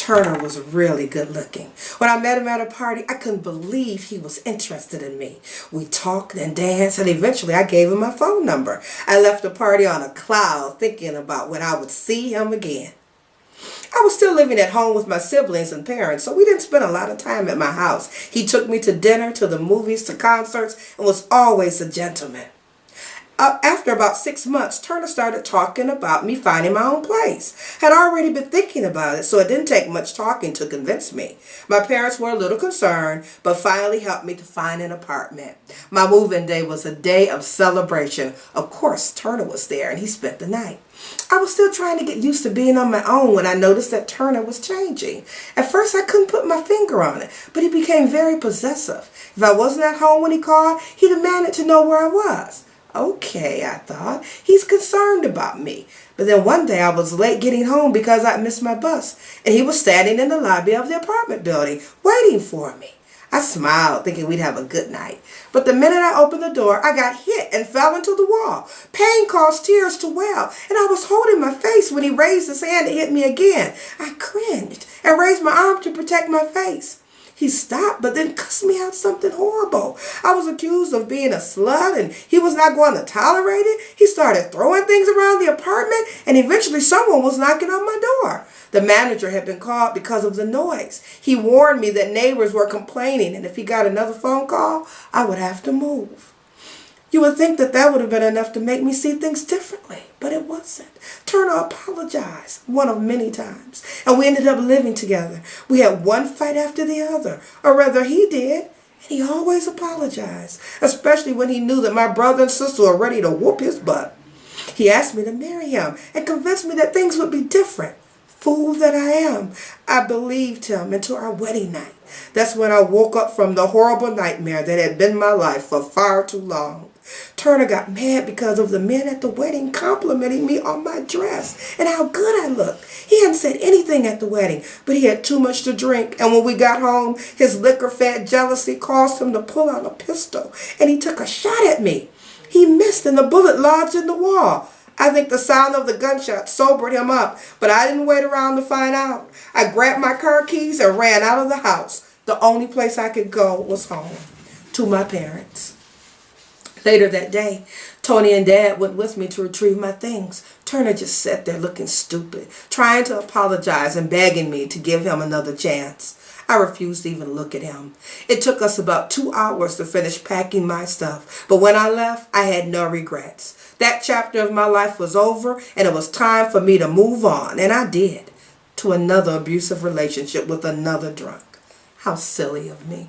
Turner was really good looking. When I met him at a party, I couldn't believe he was interested in me. We talked and danced, and eventually I gave him my phone number. I left the party on a cloud, thinking about when I would see him again. I was still living at home with my siblings and parents, so we didn't spend a lot of time at my house. He took me to dinner, to the movies, to concerts, and was always a gentleman. After about 6 months, Turner started talking about me finding my own place. Had already been thinking about it, so it didn't take much talking to convince me. My parents were a little concerned, but finally helped me to find an apartment. My move-in day was a day of celebration. Of course, Turner was there, and he spent the night. I was still trying to get used to being on my own when I noticed that Turner was changing. At first, I couldn't put my finger on it, but he became very possessive. If I wasn't at home when he called, he demanded to know where I was. Okay, I thought, he's concerned about me. But then one day I was late getting home because I missed my bus, and he was standing in the lobby of the apartment building, waiting for me. I smiled, thinking we'd have a good night. But the minute I opened the door, I got hit and fell into the wall. Pain caused tears to well, and I was holding my face when he raised his hand to hit me again. I cringed and raised my arm to protect my face. He stopped, but then cussed me out something horrible. I was accused of being a slut, and he was not going to tolerate it. He started throwing things around the apartment, and eventually someone was knocking on my door. The manager had been called because of the noise. He warned me that neighbors were complaining, and if he got another phone call, I would have to move. You would think that that would have been enough to make me see things differently, but it wasn't. Turner apologized one of many times, and we ended up living together. We had one fight after the other, or rather he did, and he always apologized, especially when he knew that my brother and sister were ready to whoop his butt. He asked me to marry him and convinced me that things would be different. Fool that I am, I believed him until our wedding night. That's when I woke up from the horrible nightmare that had been my life for far too long. Turner got mad because of the men at the wedding complimenting me on my dress and how good I looked. He hadn't said anything at the wedding, but he had too much to drink, and when we got home, his liquor-fed jealousy caused him to pull out a pistol, and he took a shot at me. He missed, and the bullet lodged in the wall. I think the sound of the gunshot sobered him up, but I didn't wait around to find out. I grabbed my car keys and ran out of the house. The only place I could go was home, to my parents. Later that day, Tony and Dad went with me to retrieve my things. Turner just sat there looking stupid, trying to apologize and begging me to give him another chance. I refused to even look at him. It took us about 2 hours to finish packing my stuff, but when I left, I had no regrets. That chapter of my life was over, and it was time for me to move on, and I did, to another abusive relationship with another drunk. How silly of me.